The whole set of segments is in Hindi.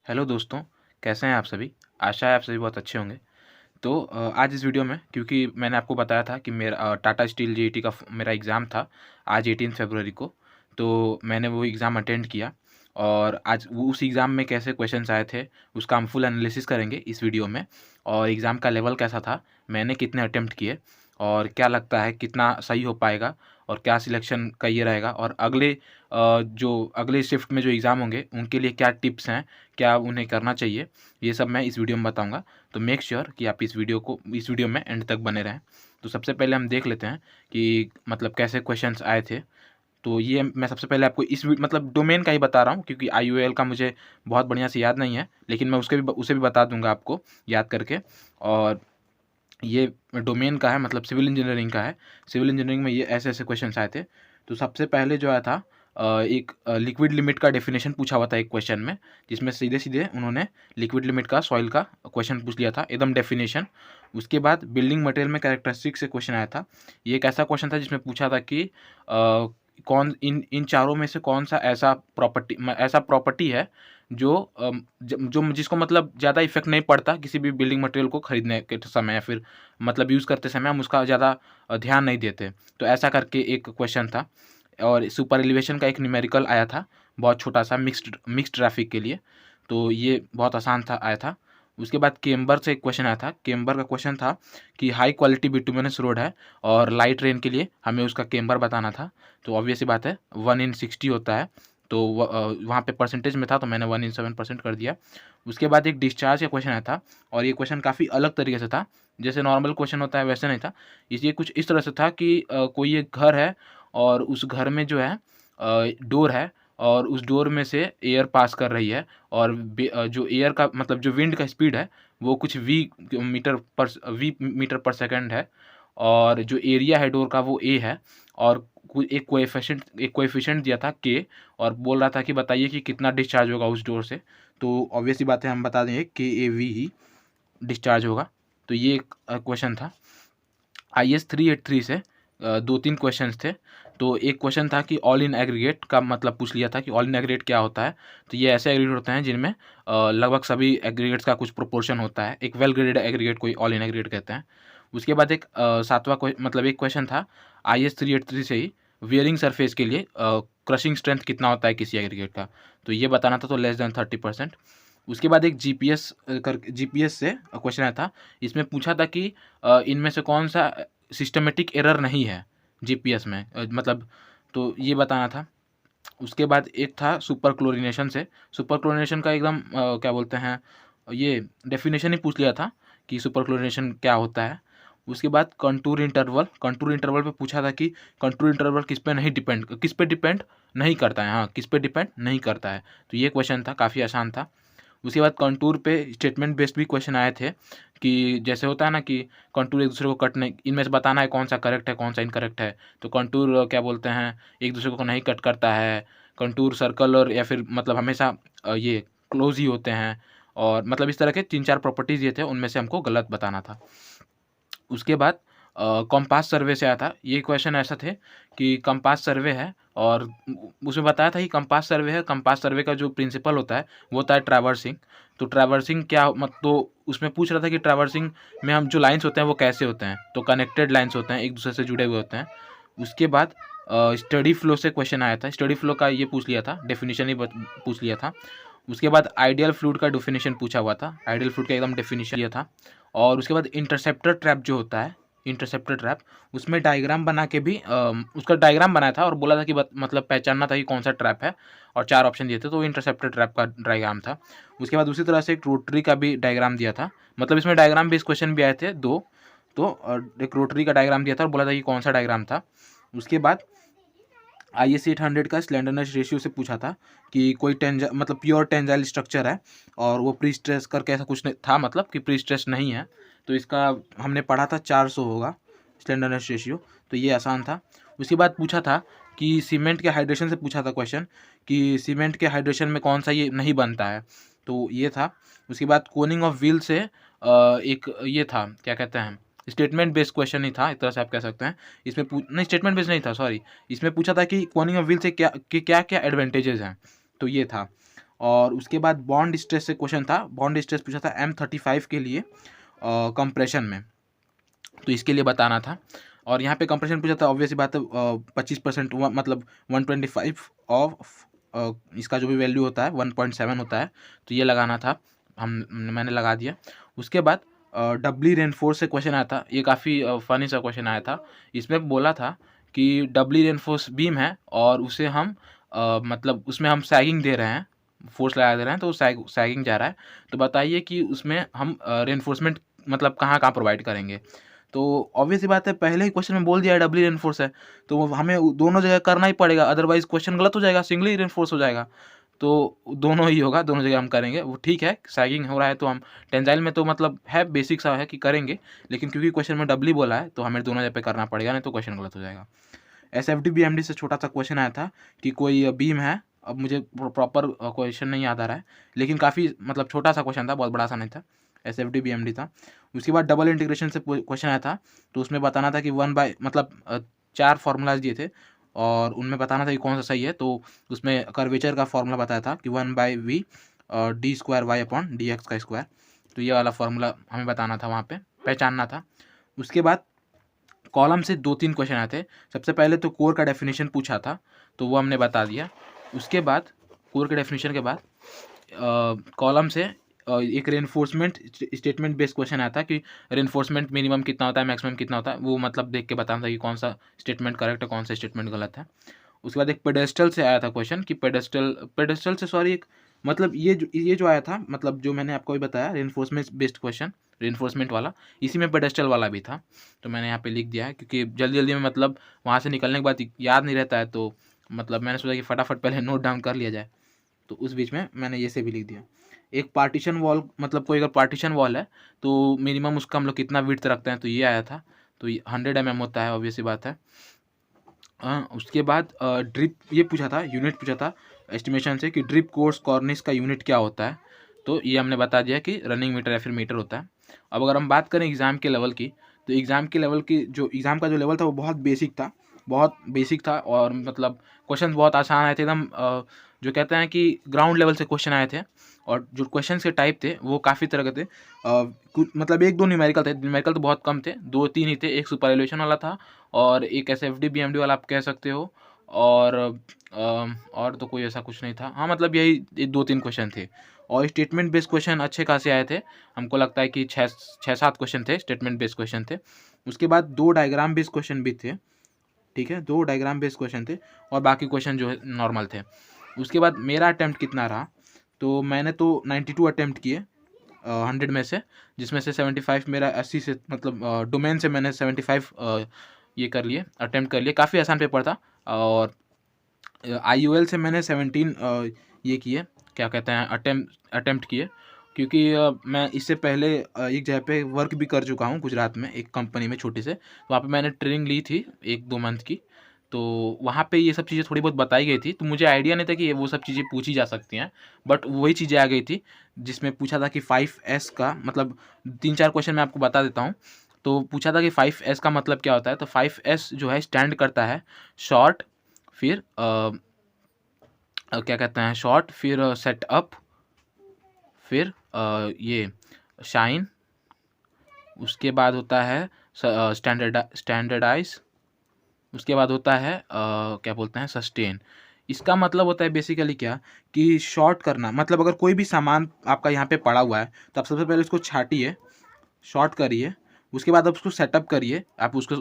हेलो दोस्तों, कैसे हैं आप सभी? आशा है आप सभी बहुत अच्छे होंगे। तो आज इस वीडियो में क्योंकि मैंने आपको बताया था कि मेरा टाटा स्टील जेईटी का मेरा एग्ज़ाम था आज 18 फरवरी को। तो मैंने वो एग्ज़ाम अटेंड किया और आज वो उस एग्ज़ाम में कैसे क्वेश्चंस आए थे, उसका हम फुल एनालिसिस करेंगे इस वीडियो में। और एग्ज़ाम का लेवल कैसा था, मैंने कितने अटेम्प्ट किए और क्या लगता है कितना सही हो पाएगा और क्या सिलेक्शन का ये रहेगा और जो अगले शिफ्ट में जो एग्ज़ाम होंगे, उनके लिए क्या टिप्स हैं, क्या उन्हें करना चाहिए, ये सब मैं इस वीडियो में बताऊँगा। तो मेक श्योर कि आप इस वीडियो में एंड तक बने रहें। तो सबसे पहले हम देख लेते हैं कि मतलब कैसे क्वेश्चंस आए थे। तो ये मैं सबसे पहले आपको मतलब डोमेन का ही बता रहा हूँ क्योंकि आईओएल का मुझे बहुत बढ़िया से याद नहीं है, लेकिन मैं उसे भी बता दूँगा आपको याद करके। और ये डोमेन का है, मतलब सिविल इंजीनियरिंग का है। सिविल इंजीनियरिंग में ये ऐसे-ऐसे क्वेश्चंस आए थे। तो सबसे पहले जो आया था एक लिक्विड लिमिट का डेफिनेशन पूछा हुआ था एक क्वेश्चन में, जिसमें सीधे-सीधे उन्होंने लिक्विड लिमिट का सॉइल का क्वेश्चन पूछ लिया था, एकदम डेफिनेशन। उसके बाद बिल्डिंग मटेरियल में कैरेक्टरिस्टिक से क्वेश्चन आया था। ये एक ऐसा क्वेश्चन था जिसमें पूछा था कि कौन इन इन चारों में से कौन-सा ऐसा प्रॉपर्टी है जो जिसको मतलब ज़्यादा इफ़ेक्ट नहीं पड़ता किसी भी बिल्डिंग मटेरियल को खरीदने के समय या फिर मतलब यूज़ करते समय हम उसका ज़्यादा ध्यान नहीं देते। तो ऐसा करके एक क्वेश्चन था। और सुपर एलिवेशन का एक न्यूमेरिकल आया था, बहुत छोटा-सा मिक्स्ड ट्रैफिक के लिए। तो ये बहुत आसान था आया था। उसके बाद केम्बर से एक क्वेश्चन आया था। केम्बर का क्वेश्चन था कि हाई क्वालिटी बिटुमिनस रोड है और लाइट रेन के लिए हमें उसका केम्बर बताना था। तो ऑब्वियस सी बात है 1/60 होता है। तो वहाँ पे परसेंटेज में था तो मैंने 1/7% कर दिया। उसके बाद एक डिस्चार्ज का क्वेश्चन आया था और ये क्वेश्चन काफ़ी अलग तरीके से था। जैसे नॉर्मल क्वेश्चन होता है वैसे नहीं था। ये कुछ इस तरह से था कि कोई एक घर है और उस घर में जो है डोर है और उस डोर में से एयर पास कर रही है और जो एयर का मतलब जो विंड का स्पीड है वो कुछ वी मीटर पर सेकंड है और जो एरिया है डोर का वो ए है और एक कोएफ़िशिएंट दिया था के और बोल रहा था कि बताइए कि कितना डिस्चार्ज होगा उस डोर से। तो ऑब्वियस सी बात है हम बता देंगे केएवी ही डिस्चार्ज होगा। तो ये एक क्वेश्चन था। आईएएस 383 से 2-3 क्वेश्चंस थे। तो एक क्वेश्चन था कि ऑल इन एग्रीगेट का मतलब पूछ लिया था कि ऑल इन एग्रीगेट क्या होता है? तो ये ऐसे एग्रीगेट होते हैं जिनमें लगभग सभी एग्रीगेट्स का कुछ प्रोपोर्शन होता है। एक वेल ग्रेडेड एग्रीगेट को ऑल इन एग्रीगेट कहते हैं। उसके बाद एक 7वां मतलब एक क्वेश्चन था आईएएस 383 से ही वियरिंग सरफेस के लिए क्रशिंग स्ट्रेंथ कितना होता है किसी एग्रीगेट का? तो ये बताना था, तो लेस देन 30%। उसके बाद एक जीपीएस से क्वेश्चन आया था। इसमें पूछा था कि इनमें से कौन-सा सिस्टमैटिक एरर नहीं है जीपीएस में, मतलब तो ये बताना था। उसके बाद एक था सुपर क्लोरिनेशन से। सुपर क्लोरिनेशन का एकदम क्या बोलते हैं, ये डेफिनेशन ही पूछ लिया था कि सुपर क्लोरिनेशन क्या होता है। उसके बाद कंटूर इंटरवल पे पूछा था कि कंटूर इंटरवल किस पे डिपेंड नहीं करता है, हाँ, किस पे डिपेंड नहीं करता है। तो ये क्वेश्चन था, काफ़ी आसान था। उसके बाद कंटूर पे स्टेटमेंट बेस्ड भी क्वेश्चन आए थे कि जैसे होता है ना कि कंटूर एक दूसरे को कट नहीं, इनमें से बताना है कौन सा करेक्ट है कौन सा इनकरेक्ट है। तो कंटूर क्या बोलते हैं, एक दूसरे को नहीं कट करता है। कंटूर सर्कल और या फिर मतलब हमेशा ये क्लोज ही होते हैं और मतलब इस तरह के 3-4 प्रॉपर्टीज़ ये थे, उनमें से हमको गलत बताना था। उसके बाद कंपास सर्वे से आया था। ये क्वेश्चन ऐसा थे कि कंपास सर्वे है और उसमें बताया था कि कंपास सर्वे है, कंपास सर्वे का जो प्रिंसिपल होता है वो होता है ट्रैवर्सिंग। तो ट्रैवर्सिंग क्या तो उसमें पूछ रहा था कि ट्रैवर्सिंग में हम जो लाइन्स होते हैं वो कैसे होते हैं? तो कनेक्टेड लाइन्स होते हैं, एक दूसरे से जुड़े हुए होते हैं। उसके बाद स्टडी फ्लो से क्वेश्चन आया था। स्टडी फ्लो का ये पूछ लिया था, डेफिनिशन ही पूछ लिया था। उसके बाद आइडियल फ्लूइड का डेफिनिशन पूछा हुआ था। आइडियल फ्लूइड का एकदम डेफिनिशन दिया था। और उसके बाद इंटरसेप्टर ट्रैप जो होता है, इंटरसेप्टर ट्रैप, उसमें डायग्राम बना के भी उसका डायग्राम बनाया था और बोला था कि मतलब पहचानना था कि कौन सा ट्रैप है और 4 ऑप्शन दिए थे, तो इंटरसेप्टर ट्रैप का डायग्राम था। उसके बाद उसी तरह से एक रोटरी का भी डायग्राम दिया था, मतलब इसमें डायग्राम बेस्ड क्वेश्चन भी आए थे 2। तो एक रोटरी का डायग्राम दिया था और बोला था कि कौन सा डायग्राम था। उसके बाद आईएससी 800 का स्लेंडरनेस रेशियो से पूछा था कि कोई मतलब प्योर टेंजाइल स्ट्रक्चर है और वो प्री स्ट्रेस करके ऐसा कुछ नहीं था, मतलब कि प्री स्ट्रेस नहीं है। तो इसका हमने पढ़ा था 400 होगा स्लेंडरनेस रेशियो। तो ये आसान था। उसके बाद पूछा था कि सीमेंट के हाइड्रेशन से पूछा था क्वेश्चन कि सीमेंट के हाइड्रेशन में कौन सा ये नहीं बनता है, तो ये था। उसके बाद कोनिंग ऑफ व्हील से एक ये था, क्या कहते हैं, स्टेटमेंट बेस्ड क्वेश्चन ही था, एक तरह से आप कह सकते हैं। इसमें नहीं, स्टेटमेंट बेस्ड नहीं था, सॉरी। इसमें पूछा था कि कोनिंग ऑफ व्हील से क्या क्या एडवांटेजेस हैं, तो ये था। और उसके बाद बॉन्ड स्ट्रेस से क्वेश्चन था, बॉन्ड स्ट्रेस पूछा था M35 के लिए कंप्रेशन में, तो इसके लिए बताना था। और यहाँ पे कंप्रेशन पूछा था, ऑब्वियसली बात है 25% मतलब 125 ऑफ इसका जो भी वैल्यू होता है 1.7 होता है, तो ये लगाना था, मैंने लगा दिया। उसके बाद डबली रेनफोर्स से क्वेश्चन आया था, ये काफ़ी फनी सा क्वेश्चन आया था। इसमें बोला था कि डबली रेनफोर्स बीम है और उसे हम मतलब उसमें हम सैगिंग दे रहे हैं, फोर्स लगा दे रहे हैं, तो सैगिंग जा रहा है, तो बताइए कि उसमें हम रेनफोर्समेंट मतलब कहाँ कहाँ प्रोवाइड करेंगे। तो ऑब्वियस सी बात है, पहले ही क्वेश्चन में बोल दिया है डबली रेनफोर्स है, तो वो हमें दोनों जगह करना ही पड़ेगा, अदरवाइज क्वेश्चन गलत हो जाएगा, सिंगली रेनफोर्स हो जाएगा। तो दोनों ही होगा, दोनों जगह हम करेंगे, वो ठीक है। सैगिंग हो रहा है तो हम टेंजाइल में तो मतलब है बेसिक सा है कि करेंगे, लेकिन क्योंकि क्वेश्चन में डबली बोला है तो हमें दोनों जगह पे करना पड़ेगा, नहीं तो क्वेश्चन गलत हो जाएगा। SFD BMD से छोटा सा क्वेश्चन आया था कि कोई बीम है, अब मुझे प्रॉपर क्वेश्चन नहीं याद आ रहा है, लेकिन काफ़ी मतलब छोटा सा क्वेश्चन था, बहुत बड़ा सा नहीं था, SFD BMD था। उसके बाद डबल इंटीग्रेशन से क्वेश्चन आया था, तो उसमें बताना था कि 1 बाय मतलब 4 फार्मूलाज दिए थे और उनमें बताना था कि कौन सा सही है। तो उसमें कर्वेचर का फार्मूला बताया था कि 1/v d²y/dx², तो ये वाला फार्मूला हमें बताना था, वहाँ पे पहचानना था। उसके बाद कॉलम से 2-3 क्वेश्चन आए थे। सबसे पहले तो कोर का डेफिनेशन पूछा था, तो वो हमने बता दिया। उसके बाद कोर के डेफिनेशन के बाद कॉलम से एक रेनफोर्समेंट स्टेटमेंट बेस्ड क्वेश्चन आया था कि रेनफोर्समेंट मिनिमम कितना होता है, मैक्सिमम कितना होता है, वो मतलब देख के बताना था कि कौन सा स्टेटमेंट करेक्ट है, कौन सा स्टेटमेंट गलत है। उसके बाद एक पेडेस्टल से आया था क्वेश्चन कि पेडेस्टल से सॉरी एक मतलब ये जो आया था, मतलब जो मैंने आपको भी बताया रेनफोर्समेंट बेस्ड क्वेश्चन, रेनफोर्समेंट वाला, इसी में पेडेस्टल वाला भी था, तो मैंने यहाँ पे लिख दिया है क्योंकि जल्दी जल्दी में मतलब वहाँ से निकलने के बाद याद नहीं रहता है, तो मतलब मैंने सोचा कि फटाफट पहले नोट डाउन कर लिया जाए, तो उस बीच में मैंने ये से भी लिख दिया। एक पार्टीशन वॉल, मतलब कोई अगर पार्टीशन वॉल है तो मिनिमम उसका हम लोग कितना विड्थ रखते हैं, तो ये आया था, तो 100 mm होता है, ऑब्वियस सी बात है। उसके बाद ड्रिप ये पूछा था, यूनिट पूछा था एस्टिमेशन से कि ड्रिप कोर्स कॉर्निस का यूनिट क्या होता है, तो ये हमने बता दिया कि रनिंग मीटर या फिर मीटर होता है। अब अगर हम बात करें एग्ज़ाम के लेवल की, तो एग्ज़ाम के लेवल की जो एग्ज़ाम का जो लेवल था वो बहुत बेसिक था और मतलब क्वेश्चन बहुत आसान आए थे एकदम, जो कहते हैं कि ग्राउंड लेवल से क्वेश्चन आए थे। और जो क्वेश्चन के टाइप थे वो काफ़ी तरह के थे, कुछ मतलब 1-2 न्यूमेरिकल थे, न्यूमेरिकल तो बहुत कम थे, 2-3 ही थे, एक सुपर एलिवेशन वाला था और एक SFD BMD वाला आप कह सकते हो, और तो कोई ऐसा कुछ नहीं था। हाँ, मतलब यही 2-3 क्वेश्चन थे और स्टेटमेंट बेस्ड क्वेश्चन अच्छे खासे आए थे, हमको लगता है कि 6-7 क्वेश्चन थे, स्टेटमेंट बेस्ड क्वेश्चन थे। उसके बाद 2 डायग्राम बेस्ड क्वेश्चन भी थे, ठीक है, 2 डायग्राम बेस्ड क्वेश्चन थे और बाकी क्वेश्चन जो है नॉर्मल थे। उसके बाद मेरा अटेम्प्ट कितना रहा, तो मैंने तो 92 अटेम्प्ट किए 100 में से, जिसमें से 75 मेरा 80 से मतलब डोमेन से मैंने 75 ये कर लिए, अटेम्प्ट कर लिए, काफ़ी आसान पेपर था। और IOL से मैंने 17 ये किए, क्या कहते हैं, अटेम्प्ट किए, क्योंकि मैं इससे पहले एक जगह पे वर्क भी कर चुका हूँ गुजरात में, एक कंपनी में छोटी से, वहाँ पे मैंने ट्रेनिंग ली थी 1-2 मंथ की, तो वहाँ पे ये सब चीज़ें थोड़ी बहुत बताई गई थी, तो मुझे आइडिया नहीं था कि ये वो सब चीज़ें पूछी जा सकती हैं, बट वही चीज़ें आ गई थी जिसमें पूछा था कि 5S का मतलब 3-4 क्वेश्चन मैं आपको बता देता हूँ। तो पूछा था कि 5S का मतलब क्या होता है, तो 5S जो है स्टैंड करता है शॉर्ट, फिर क्या कहते हैं, शॉर्ट, फिर सेटअप, फिर ये शाइन, उसके बाद होता है स्टैंडर्डाइज, उसके बाद होता है क्या बोलते हैं, सस्टेन। इसका मतलब होता है बेसिकली क्या, कि शॉर्ट करना, मतलब अगर कोई भी सामान आपका यहाँ पे पड़ा हुआ है तो आप सबसे पहले उसको छाटिए, शॉर्ट करिए, उसके बाद आप उसको सेटअप करिए, आप उसको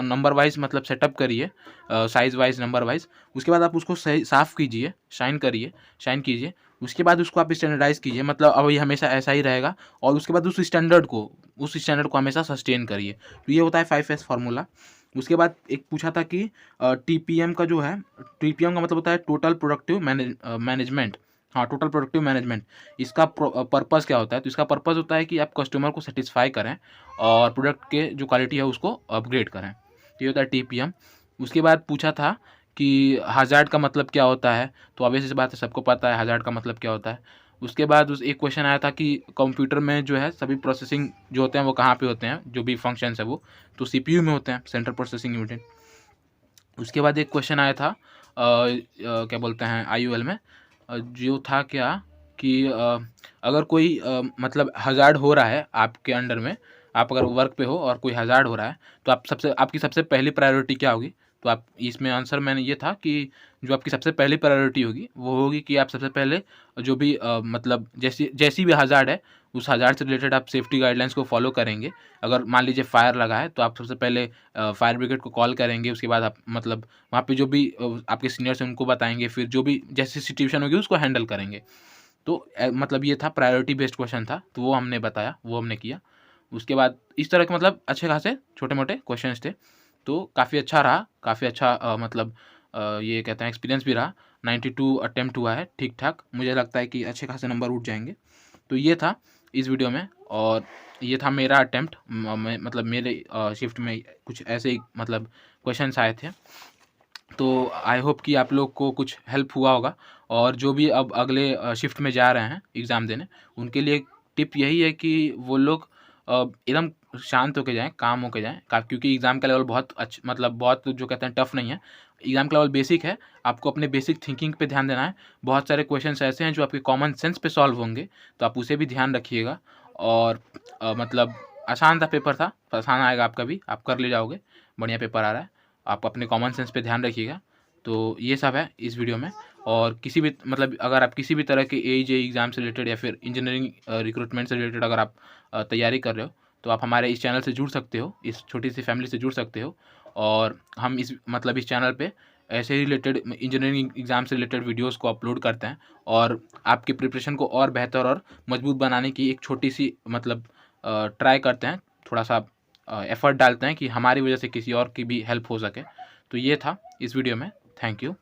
नंबर वाइज मतलब सेटअप करिए, साइज़ वाइज नंबर वाइज, उसके बाद आप उसको सही साफ़ कीजिए, शाइन कीजिए, उसके बाद उसको आप स्टैंडर्डाइज़ कीजिए, मतलब अब ये हमेशा ऐसा ही रहेगा, और उसके बाद उस स्टैंडर्ड को हमेशा सस्टेन करिए, तो ये होता है 5S फार्मूला। उसके बाद एक पूछा था कि TPM का जो है, TPM का मतलब होता है टोटल प्रोडक्टिव मैनेजमेंट, हाँ, टोटल प्रोडक्टिव मैनेजमेंट, इसका पर्पज़ क्या होता है, तो इसका पर्पज़ होता है कि आप कस्टमर को सेटिस्फाई करें और प्रोडक्ट के जो क्वालिटी है उसको अपग्रेड करें, तो ये होता है TPM। उसके बाद पूछा था कि हज़ार्ड का मतलब क्या होता है, तो ऑब्वियस सी बात है, सबको पता है हज़ार्ड का मतलब क्या होता है। उसके बाद एक क्वेश्चन आया था कि कंप्यूटर में जो है सभी प्रोसेसिंग जो होते हैं वो कहाँ पे होते हैं, जो भी फंक्शंस है वो, तो CPU में होते हैं, सेंट्रल प्रोसेसिंग यूनिट। उसके बाद एक क्वेश्चन आया था क्या बोलते हैं IOL में, जो था क्या कि अगर कोई मतलब हज़ार्ड हो रहा है आपके अंडर में, आप अगर वर्क पे हो और कोई हज़ार्ड हो रहा है, तो आपकी सबसे पहली प्रायोरिटी क्या होगी? तो आप इसमें आंसर मैंने ये था कि जो आपकी सबसे पहली प्रायोरिटी होगी, वो होगी कि आप सबसे पहले जो भी मतलब जैसी भी हज़ार्ड है, उस हज़ार्ड से रिलेटेड आप सेफ्टी गाइडलाइंस को फॉलो करेंगे। अगर मान लीजिए फायर लगा है, तो आप सबसे पहले फायर ब्रिगेड को कॉल करेंगे, उसके बाद आप मतलब वहाँ पे जो भी आपके सीनियर्स हैं उनको बताएँगे, फिर जो भी जैसी सिचुएशन होगी उसको हैंडल करेंगे। तो मतलब ये था प्रायोरिटी बेस्ड क्वेश्चन था, तो वो हमने बताया, वो हमने किया। उसके बाद इस तरह के मतलब अच्छे खासे छोटे-मोटे क्वेश्चंस थे, तो काफ़ी अच्छा रहा, काफ़ी अच्छा मतलब ये कहते हैं एक्सपीरियंस भी रहा। 92 अटेम्प्ट हुआ है, ठीक-ठाक। मुझे लगता है कि अच्छे खासे नंबर उठ जाएँगे। तो ये था इस वीडियो में, और ये था मेरा अटेम्प्ट। मैं मतलब मेरे शिफ्ट में कुछ ऐसे ही मतलब क्वेश्चंस आए थे। तो आई होप कि आप लोग को कुछ हेल्प हुआ होगा, और जो भी अब अगले शिफ्ट में जा रहे हैं एग्ज़ाम देने, उनके लिए टिप यही है कि वो लोग एकदम शांत होके जाएँ, काम होके जाएँ, का क्योंकि एग्ज़ाम का लेवल बहुत मतलब बहुत जो कहते हैं टफ नहीं है। एग्ज़ाम का लेवल बेसिक है, आपको अपने बेसिक थिंकिंग पे ध्यान देना है। बहुत सारे क्वेश्चन्स ऐसे हैं जो आपके कॉमन सेंस पे सॉल्व होंगे, तो आप उसे भी ध्यान रखिएगा। और मतलब आसान था पेपर था, आसान आएगा आपका भी, आप कर ले जाओगे, बढ़िया पेपर आ रहा है। आप अपने कॉमन सेंस पे ध्यान रखिएगा। तो ये सब है इस वीडियो में। और किसी भी मतलब अगर आप किसी भी तरह के AE-JEE एग्ज़ाम से रिलेटेड या फिर इंजीनियरिंग रिक्रूटमेंट से रिलेटेड अगर आप तैयारी कर रहे हो, तो आप हमारे इस चैनल से जुड़ सकते हो, इस छोटी सी फैमिली से जुड़ सकते हो। और हम इस मतलब इस चैनल पे ऐसे ही रिलेटेड इंजीनियरिंग एग्ज़ाम से रिलेटेड वीडियोज़ को अपलोड करते हैं, और आपकी प्रिपरेशन को और बेहतर और मजबूत बनाने की एक छोटी सी मतलब ट्राई करते हैं, थोड़ा-सा एफ़र्ट डालते हैं कि हमारी वजह से किसी और की भी हेल्प हो सके। तो ये था इस वीडियो में। Thank you.